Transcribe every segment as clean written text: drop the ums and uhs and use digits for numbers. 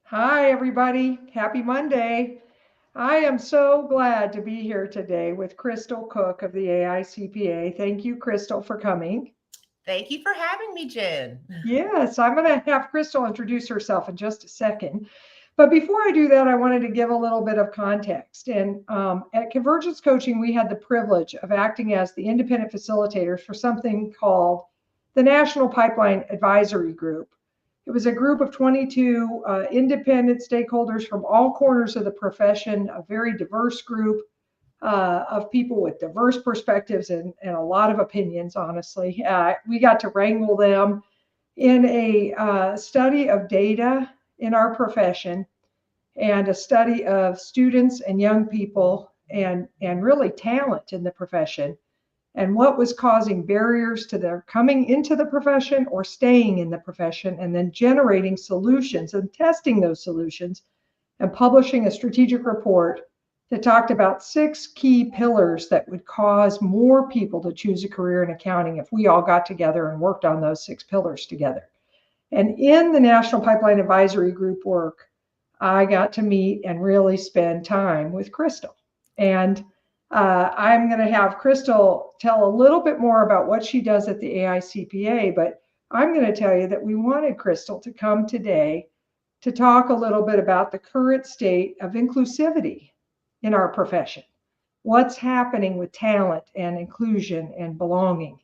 Hi, everybody. Happy Monday. I am so glad to be here today with Crystal Cooke of the AICPA. Thank you, Crystal, for coming. Thank you for having me, Jen. Yes, I'm going to have Crystal introduce herself in just a second. But before I do that, I wanted to give a little bit of context. And at Convergence Coaching, we had the privilege of acting as the independent facilitators for something called the National Pipeline Advisory Group. It was a group of 22 independent stakeholders from all corners of the profession, a very diverse group of people with diverse perspectives and a lot of opinions, honestly. We got to wrangle them in a study of data in our profession and a study of students and young people and really talent in the profession and what was causing barriers to their coming into the profession or staying in the profession, and then generating solutions and testing those solutions and publishing a strategic report that talked about 6 key pillars that would cause more people to choose a career in accounting if we all got together and worked on those 6 pillars together. And in the National Pipeline Advisory Group work, I got to meet and really spend time with Crystal. And I'm going to have Crystal tell a little bit more about what she does at the AICPA, but I'm going to tell you that we wanted Crystal to come today to talk a little bit about the current state of inclusivity in our profession. What's happening with talent and inclusion and belonging?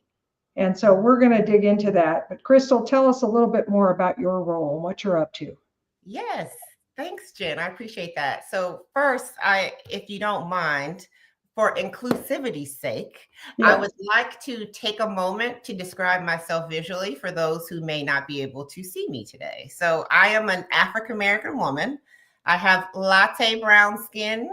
And so we're going to dig into that. But Crystal, tell us a little bit more about your role and what you're up to. Yes, thanks, Jen. I appreciate that. So first, if you don't mind, for inclusivity's sake, I would like to take a moment to describe myself visually for those who may not be able to see me today. So I am an African-American woman. I have latte brown skin.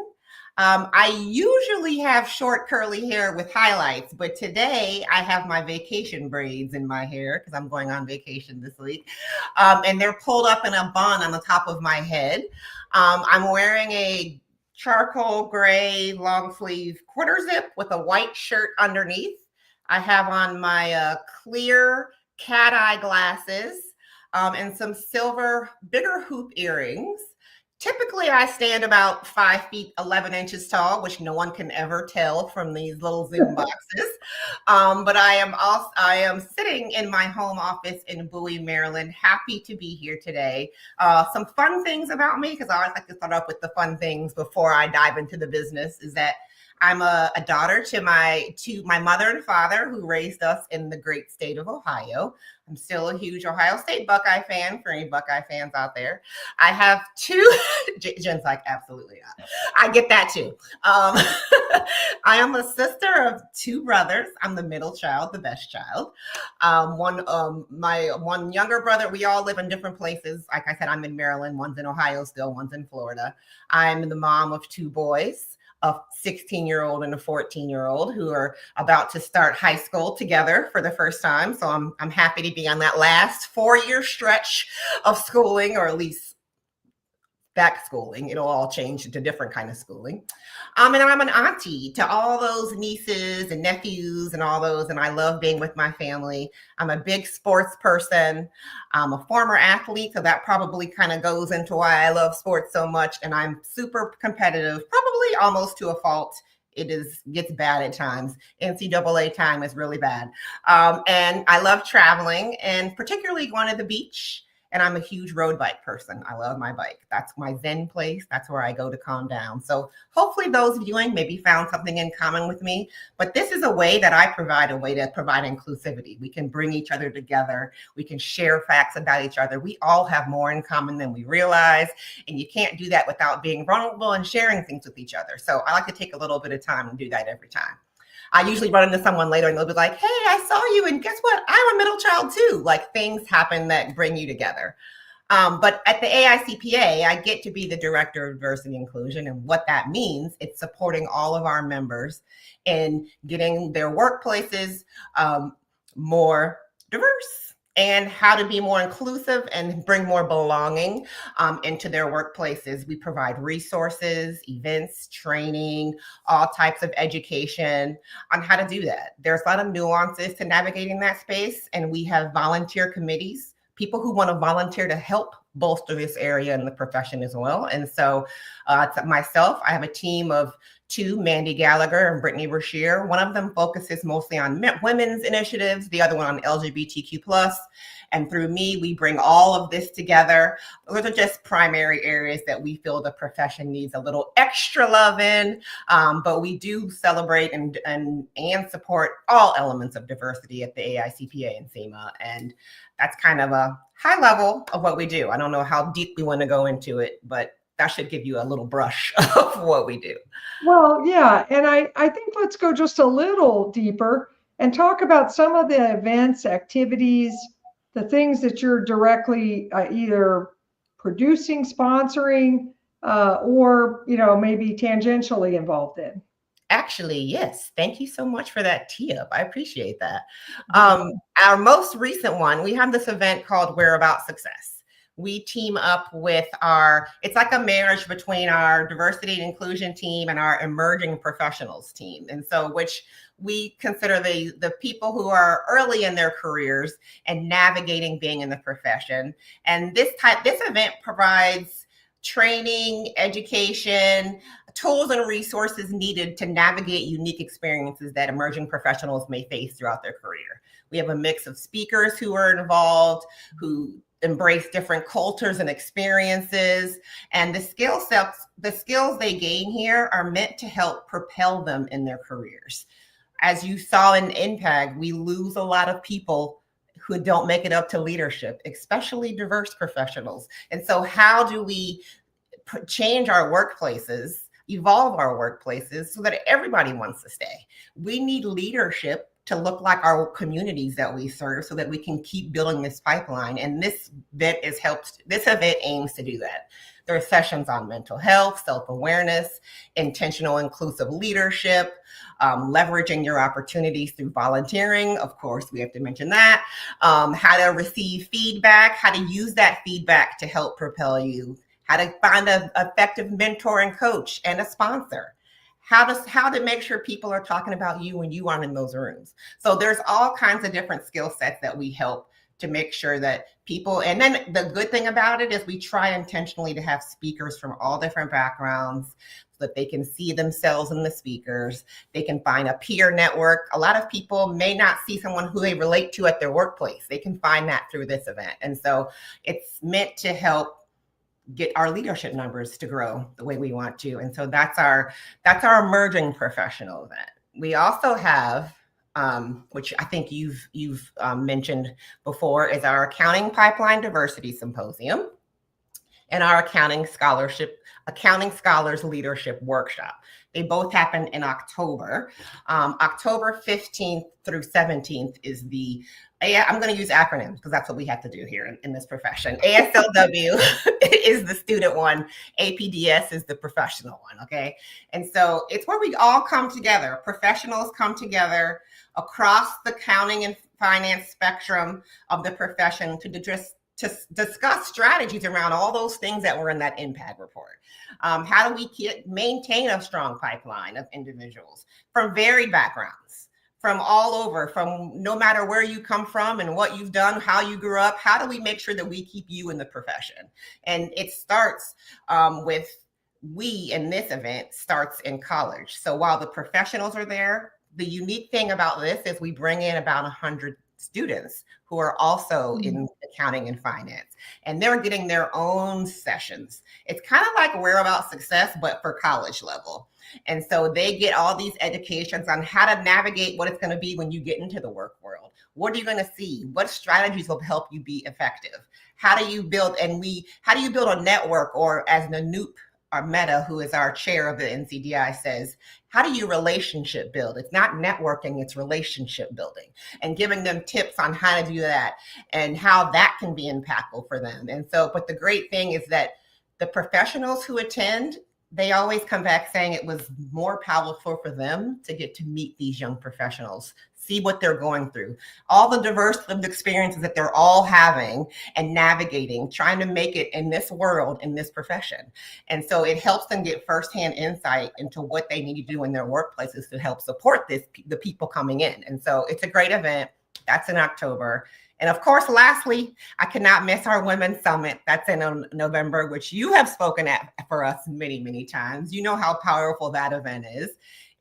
I usually have short curly hair with highlights, but today I have my vacation braids in my hair because I'm going on vacation this week. And they're pulled up in a bun on the top of my head. I'm wearing a charcoal gray long sleeve quarter zip with a white shirt underneath. I have on my clear cat eye glasses and some silver bigger hoop earrings. Typically, I stand about 5 feet 11 inches tall, which no one can ever tell from these little Zoom boxes. But I am sitting in my home office in Bowie, Maryland. Happy to be here today. Some fun things about me, because I always like to start up with the fun things before I dive into the business, is that I'm a daughter to my mother and father who raised us in the great state of Ohio. I'm still a huge Ohio State Buckeye fan for any Buckeye fans out there. I have 2, Jen's like, absolutely not. I get that too. I am a sister of 2 brothers. I'm the middle child, the best child. My one younger brother, we all live in different places. Like I said, I'm in Maryland, one's in Ohio still, one's in Florida. I'm the mom of 2 boys, a 16-year-old and a 14-year-old who are about to start high school together for the first time. So I'm happy to be on that last 4-year stretch of schooling, or at least back schooling. It'll all change into different kind of schooling. And I'm an auntie to all those nieces and nephews and all those, and I love being with my family. I'm a big sports person. I'm a former athlete, so that probably kind of goes into why I love sports so much, and I'm super competitive, probably almost to a fault. Gets bad at times. NCAA time is really bad. And I love traveling, and particularly going to the beach. And I'm a huge road bike person. I love my bike. That's my zen place. That's where I go to calm down. So hopefully those viewing maybe found something in common with me. But this is a way that I provide inclusivity. We can bring each other together. We can share facts about each other. We all have more in common than we realize. And you can't do that without being vulnerable and sharing things with each other. So I like to take a little bit of time and do that every time. I usually run into someone later and they'll be like, hey, I saw you, and guess what? I'm a middle child too. Like, things happen that bring you together. But at the AICPA, I get to be the Director of Diversity and Inclusion. And what that means, it's supporting all of our members in getting their workplaces more diverse, and how to be more inclusive and bring more belonging into their workplaces. We provide resources, events, training, all types of education on how to do that. There's a lot of nuances to navigating that space, and we have volunteer committees, people who want to volunteer to help bolster this area in the profession as well. And so myself, I have a team of two, Mandy Gallagher and Brittany Brashear. One of them focuses mostly on women's initiatives, the other one on LGBTQ+. And through me, we bring all of this together. Those are just primary areas that we feel the profession needs a little extra love in. But we do celebrate and support all elements of diversity at the AICPA and CIMA. And that's kind of a high level of what we do. I don't know how deep we want to go into it, but that should give you a little brush of what we do. Well, yeah. And I think let's go just a little deeper and talk about some of the events, activities, the things that you're directly either producing, sponsoring, or, maybe tangentially involved in. Actually, yes. Thank you so much for that tee-up. I appreciate that. Our most recent one, we have this event called We're About Success. We team up with it's like a marriage between our diversity and inclusion team and our emerging professionals team. And so, which we consider the people who are early in their careers and navigating being in the profession. And this event provides training, education, tools and resources needed to navigate unique experiences that emerging professionals may face throughout their career. We have a mix of speakers who are involved, who embrace different cultures and experiences, and the skills they gain here are meant to help propel them in their careers. As you saw in IMPAG, we lose a lot of people who don't make it up to leadership, especially diverse professionals. And so how do we change our workplaces, evolve our workplaces so that everybody wants to stay? We need leadership to look like our communities that we serve so that we can keep building this pipeline. And this event aims to do that. There are sessions on mental health, self-awareness, intentional inclusive leadership, leveraging your opportunities through volunteering. Of course, we have to mention that. How to receive feedback, how to use that feedback to help propel you, how to find an effective mentor and coach and a sponsor. How to make sure people are talking about you when you aren't in those rooms. So there's all kinds of different skill sets that we help to make sure that people, and then the good thing about it is we try intentionally to have speakers from all different backgrounds so that they can see themselves in the speakers. They can find a peer network. A lot of people may not see someone who they relate to at their workplace. They can find that through this event. And so it's meant to help get our leadership numbers to grow the way we want to. And so that's our emerging professional event. We also have, which I think you've mentioned before, is our Accounting Pipeline Diversity Symposium and our Accounting Scholars Leadership Workshop. They both happen in October. October 15th through 17th is I'm going to use acronyms because that's what we have to do here in this profession. ASLW is the student one. APDS is the professional one, okay? And so it's where we all come together. Professionals come together across the accounting and finance spectrum of the profession to discuss strategies around all those things that were in that impact report. How do we maintain a strong pipeline of individuals from varied backgrounds, from all over, from no matter where you come from and what you've done, how you grew up? How do we make sure that we keep you in the profession? And it starts in this event starts in college. So while the professionals are there, the unique thing about this is we bring in about 100 students who are also in accounting and finance, and they're getting their own sessions. It's kind of like We're About Success, but for college level. And so they get all these educations on how to navigate what it's going to be when you get into the work world. What are you going to see? What strategies will help you be effective? How do you build a network, or as Nanoop or Meta, who is our chair of the NCDI, says, how do you relationship build? It's not networking, it's relationship building, and giving them tips on how to do that and how that can be impactful for them. And so, but the great thing is that the professionals who attend, they always come back saying it was more powerful for them to get to meet these young professionals, see what they're going through, all the diverse lived experiences that they're all having and navigating, trying to make it in this world, in this profession. And so it helps them get firsthand insight into what they need to do in their workplaces to help support the people coming in. And so it's a great event. That's in October. And of course, lastly, I cannot miss our Women's Summit. That's in November, which you have spoken at for us many, many times. You know how powerful that event is.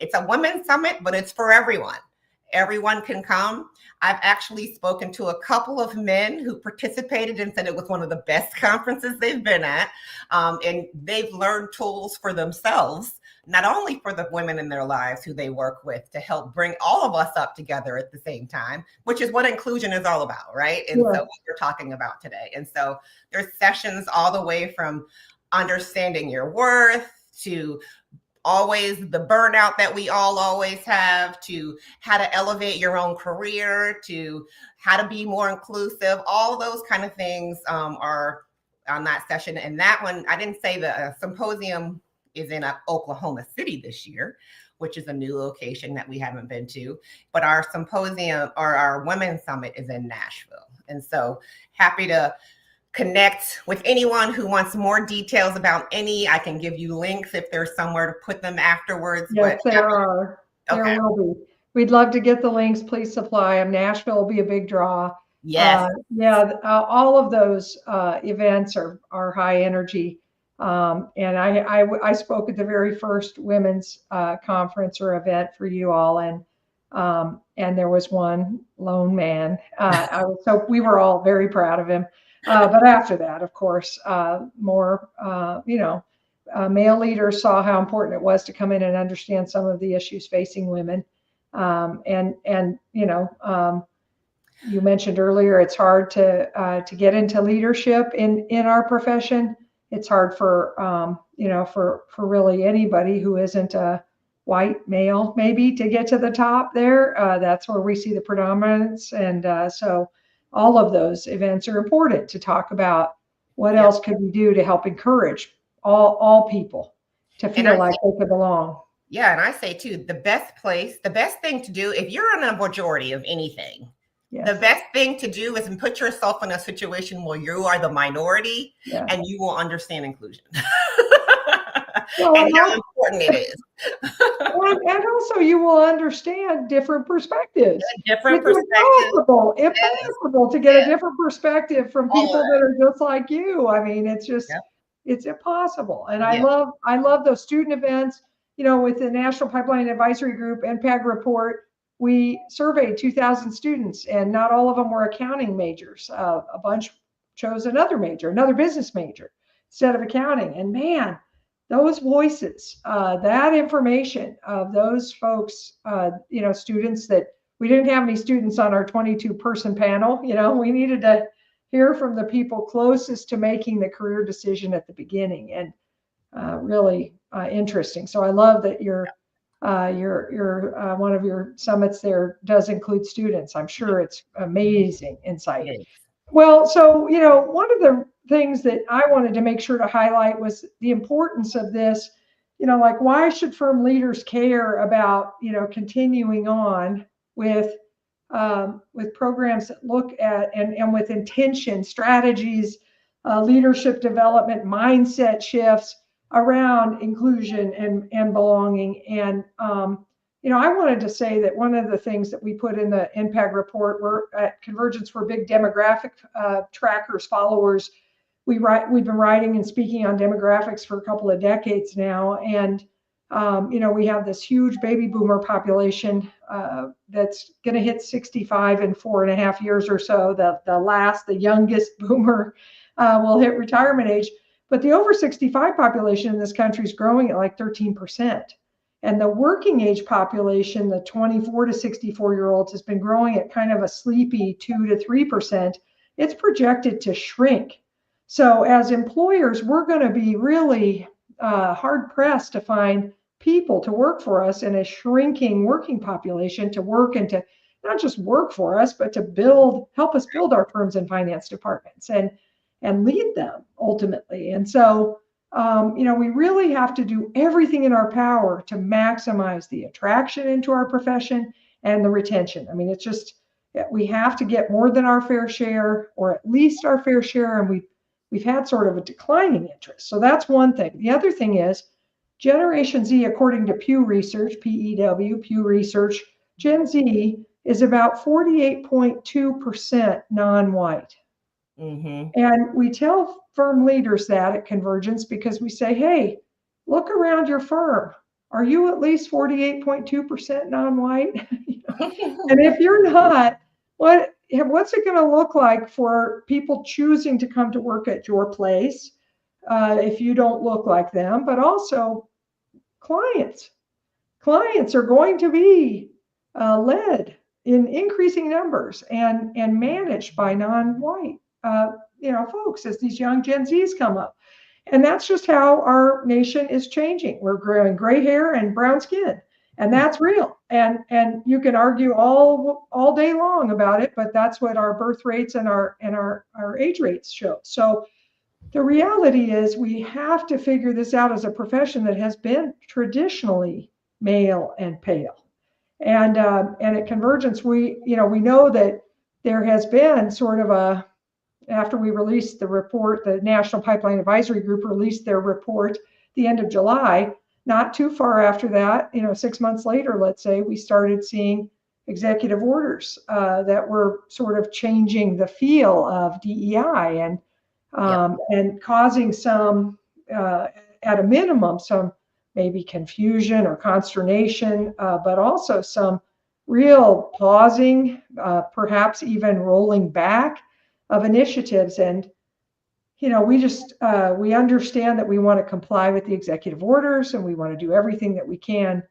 It's a women's summit, but it's for everyone. Everyone can come. I've actually spoken to a couple of men who participated and said it was one of the best conferences they've been at. And they've learned tools for themselves, not only for the women in their lives who they work with, to help bring all of us up together at the same time, which is what inclusion is all about, right? And so what we're talking about today. And so there's sessions all the way from understanding your worth to always the burnout that we all always have, to how to elevate your own career, to how to be more inclusive. All those kind of things are on that session. And that one, I didn't say the symposium is in Oklahoma City this year, which is a new location that we haven't been to, but our symposium or our Women's Summit is in Nashville. And so happy to connect with anyone who wants more details about any. I can give you links if there's somewhere to put them afterwards. Yes, there are. Okay. There will be. We'd love to get the links. Please supply them. Nashville will be a big draw. Yes. All of those events are high energy. And I spoke at the very first women's conference or event for you all, and there was one lone man. So we were all very proud of him. But after that, of course, more, male leaders saw how important it was to come in and understand some of the issues facing women. You mentioned earlier, it's hard to get into leadership in our profession. It's hard for really anybody who isn't a white male, maybe, to get to the top there. That's where we see the predominance. And so all of those events are important to talk about what else could we do to help encourage all people to feel like they could belong. Yeah, and I say too, the best thing to do, if you're in a majority of anything, the best thing to do is put yourself in a situation where you are the minority and you will understand inclusion. And how important it is. And also you will understand different perspectives. It's impossible to get a different perspective from people that are just like you. I mean, it's just, it's impossible. And I love those student events, with the National Pipeline Advisory Group, NPAG report. We surveyed 2,000 students, and not all of them were accounting majors. A bunch chose another business major instead of accounting. And man, those voices, that information of those folks, students that we didn't have any students on our 22-person panel. We needed to hear from the people closest to making the career decision at the beginning, and really interesting. So I love that your one of your summits there does include students. I'm sure it's amazing insight. Yes. Well, so, one of the things that I wanted to make sure to highlight was the importance of this, like, why should firm leaders care about, continuing on with programs that look at and with intention, strategies, leadership development, mindset shifts around inclusion and belonging. And, I wanted to say that one of the things that we put in the NPAG report, we're at Convergence, we're big demographic trackers, followers. We've been writing and speaking on demographics for a couple of decades now. And, we have this huge baby boomer population that's going to hit 65 in 4.5 years or so. The youngest boomer will hit retirement age. But the over 65 population in this country is growing at like 13%. And the working age population, the 24 to 64-year-olds, has been growing at kind of a sleepy 2 to 3%. It's projected to shrink. So as employers, we're going to be really hard pressed to find people to work for us in a shrinking working population, to work and to not just work for us, but to help us build our firms and finance departments and lead them ultimately. And so, we really have to do everything in our power to maximize the attraction into our profession and the retention. I mean, it's just, we have to get more than our fair share, or at least our fair share. And we've had sort of a declining interest. So that's one thing. The other thing is Generation Z, according to Pew Research, Pew Research, Gen Z is about 48.2% non-white. And we tell firm leaders that at Convergence because we say, hey, look around your firm. Are you at least 48.2% non-white? And if you're not, what's it going to look like for people choosing to come to work at your place if you don't look like them? But also clients are going to be led in increasing numbers and managed by non-white folks as these young Gen Zs come up. And that's just how our nation is changing. We're growing gray hair and brown skin, and that's real. And you can argue all day long about it, but that's what our birth rates and our age rates show. So the reality is we have to figure this out as a profession that has been traditionally male and pale. And at Convergence, we know that there has been sort of after we released the report, the National Pipeline Advisory Group released their report the end of July. Not too far after that, 6 months later, let's say, we started seeing executive orders that were sort of changing the feel of DEI and causing some, at a minimum, some maybe confusion or consternation, but also some real pausing, perhaps even rolling back of initiatives. And we understand that we want to comply with the executive orders and we want to do everything that we can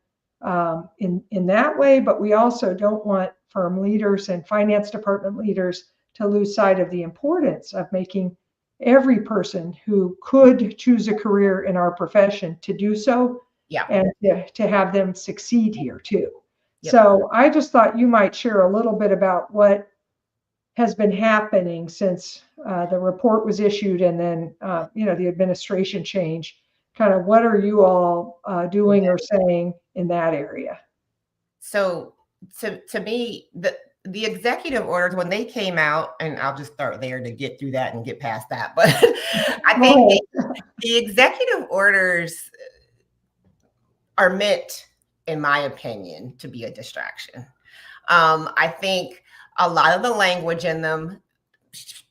in that way, but we also don't want firm leaders and finance department leaders to lose sight of the importance of making every person who could choose a career in our profession to do so, and to have them succeed here too. So I just thought you might share a little bit about what has been happening since the report was issued and then the administration change. Kind of what are you all doing or saying in that area? So to me, the executive orders, when they came out, and I'll just start there to get through that and get past that, but I think the executive orders are meant, in my opinion, to be a distraction. I think a lot of the language in them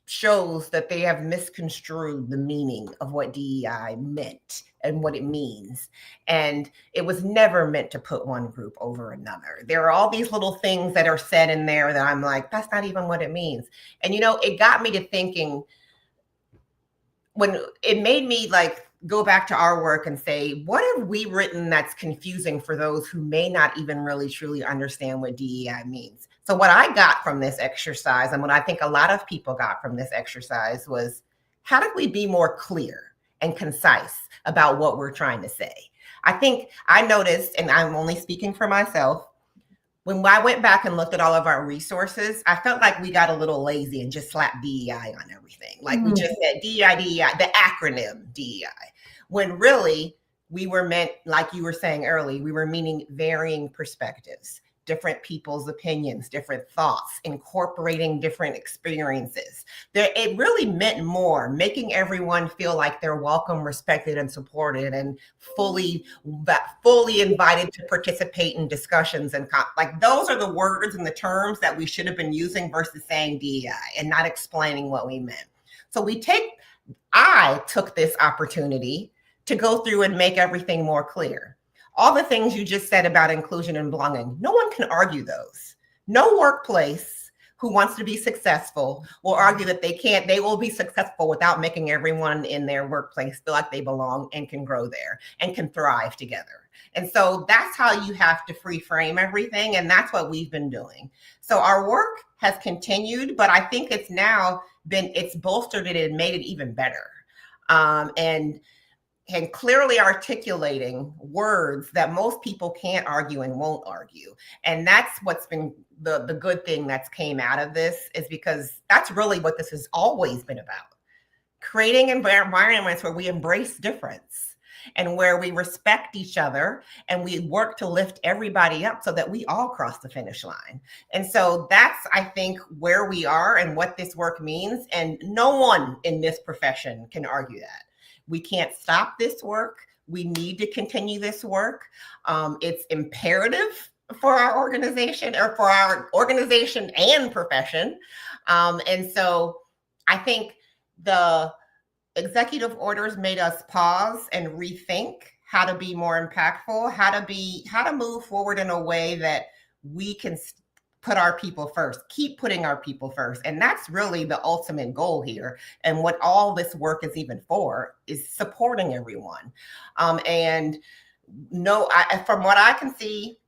shows that they have misconstrued the meaning of what DEI meant and what it means. And it was never meant to put one group over another. There are all these little things that are said in there that I'm like, that's not even what it means. And, it got me to thinking, when it made me go back to our work and say, what have we written that's confusing for those who may not even really truly understand what DEI means? So what I got from this exercise, and what I think a lot of people got from this exercise, was how do we be more clear and concise about what we're trying to say? I think I noticed, and I'm only speaking for myself, when I went back and looked at all of our resources, I felt like we got a little lazy and just slapped DEI on everything. We just said DEI, the acronym DEI, when really we were meant, like you were saying earlier, we were meaning varying perspectives, different people's opinions, different thoughts, incorporating different experiences. It really meant more, making everyone feel like they're welcome, respected, and supported, and fully invited to participate in discussions. And those are the words and the terms that we should have been using versus saying DEI and not explaining what we meant. So I took this opportunity to go through and make everything more clear. All the things you just said about inclusion and belonging, no one can argue those. No workplace who wants to be successful will argue that they will be successful without making everyone in their workplace feel like they belong and can grow there and can thrive together. And so that's how you have to frame everything. And that's what we've been doing. So our work has continued, but I think it's bolstered it and made it even better. And clearly articulating words that most people can't argue and won't argue. And that's what's been the good thing that's came out of this, is because that's really what this has always been about. Creating environments where we embrace difference and where we respect each other and we work to lift everybody up so that we all cross the finish line. And so that's, I think, where we are and what this work means. And no one in this profession can argue that. We can't stop this work. We need to continue this work. It's imperative for our organization and profession. And so I think the executive orders made us pause and rethink how to be more impactful, how to move forward in a way that we can put our people first, keep putting our people first. And that's really the ultimate goal here. And what all this work is even for is supporting everyone. And no, from what I can see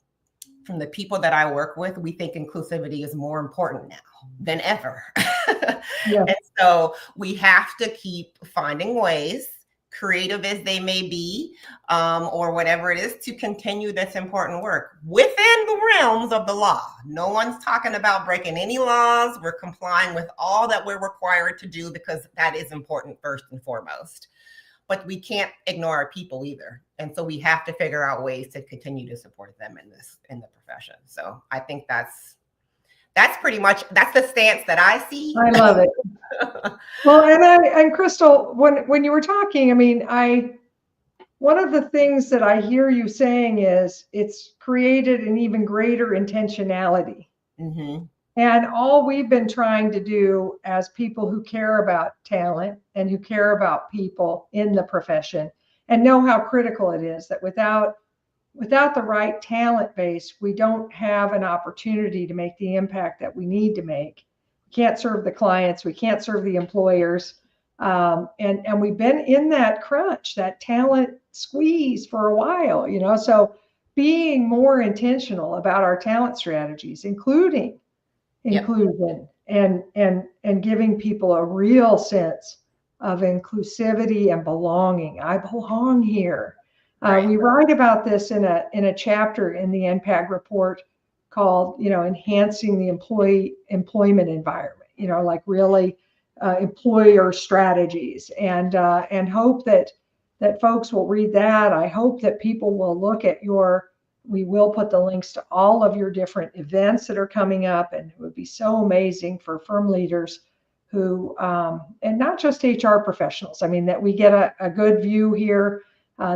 from the people that I work with, we think inclusivity is more important now than ever. Yeah. And so we have to keep finding ways, creative as they may be, or whatever it is, to continue this important work within the realms of the law. No one's talking about breaking any laws. We're complying with all that we're required to do because that is important first and foremost. But we can't ignore our people either. And so we have to figure out ways to continue to support them in the profession. So I think that's pretty much, that's the stance that I see. I love it. Well, and Crystal, when you were talking, I mean, one of the things that I hear you saying is it's created an even greater intentionality. Mm-hmm. And all we've been trying to do as people who care about talent and who care about people in the profession and know how critical it is that without the right talent base, we don't have an opportunity to make the impact that we need to make. We can't serve the clients, we can't serve the employers. And we've been in that crunch, that talent squeeze for a while, so being more intentional about our talent strategies, including inclusion and giving people a real sense of inclusivity and belonging. I belong here. Right. We write about this in a chapter in the NPAG report called, enhancing the employment environment. Like really employer strategies, and hope that folks will read that. I hope that people will look at we will put the links to all of your different events that are coming up, and it would be so amazing for firm leaders who, and not just HR professionals. I mean, that we get a good view here.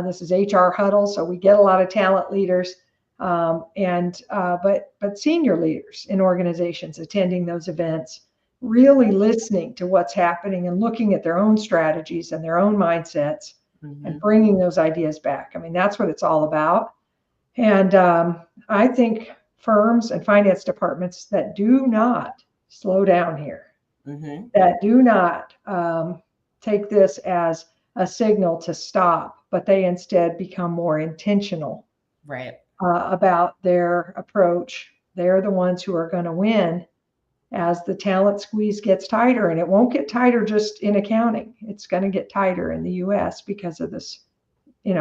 This is HR Huddle, so we get a lot of talent leaders, but senior leaders in organizations attending those events, really listening to what's happening and looking at their own strategies and their own mindsets, mm-hmm. and bringing those ideas back. I mean, that's what it's all about. And I think firms and finance departments that do not slow down here, mm-hmm. that do not take this as a signal to stop, but they instead become more intentional, right, about their approach. They're the ones who are going to win as the talent squeeze gets tighter. And it won't get tighter just in accounting. It's going to get tighter in the US because of this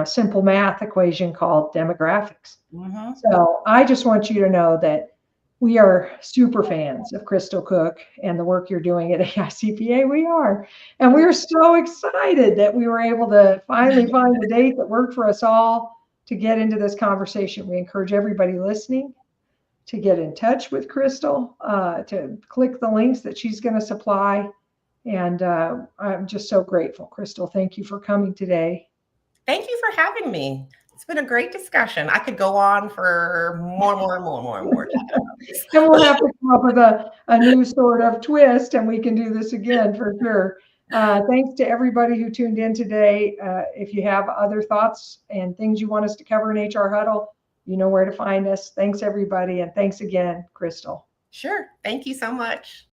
simple math equation called demographics. Mm-hmm. So I just want you to know that we are super fans of Crystal Cooke and the work you're doing at AICPA. We are. And we're so excited that we were able to finally find a date that worked for us all to get into this conversation. We encourage everybody listening to get in touch with Crystal, to click the links that she's going to supply. And I'm just so grateful. Crystal, thank you for coming today. Thank you for having me. It's been a great discussion. I could go on for more. And we'll have to come up with a new sort of twist, and we can do this again for sure. Thanks to everybody who tuned in today. If you have other thoughts and things you want us to cover in HR Huddle, you know where to find us. Thanks, everybody. And thanks again, Crystal. Sure. Thank you so much.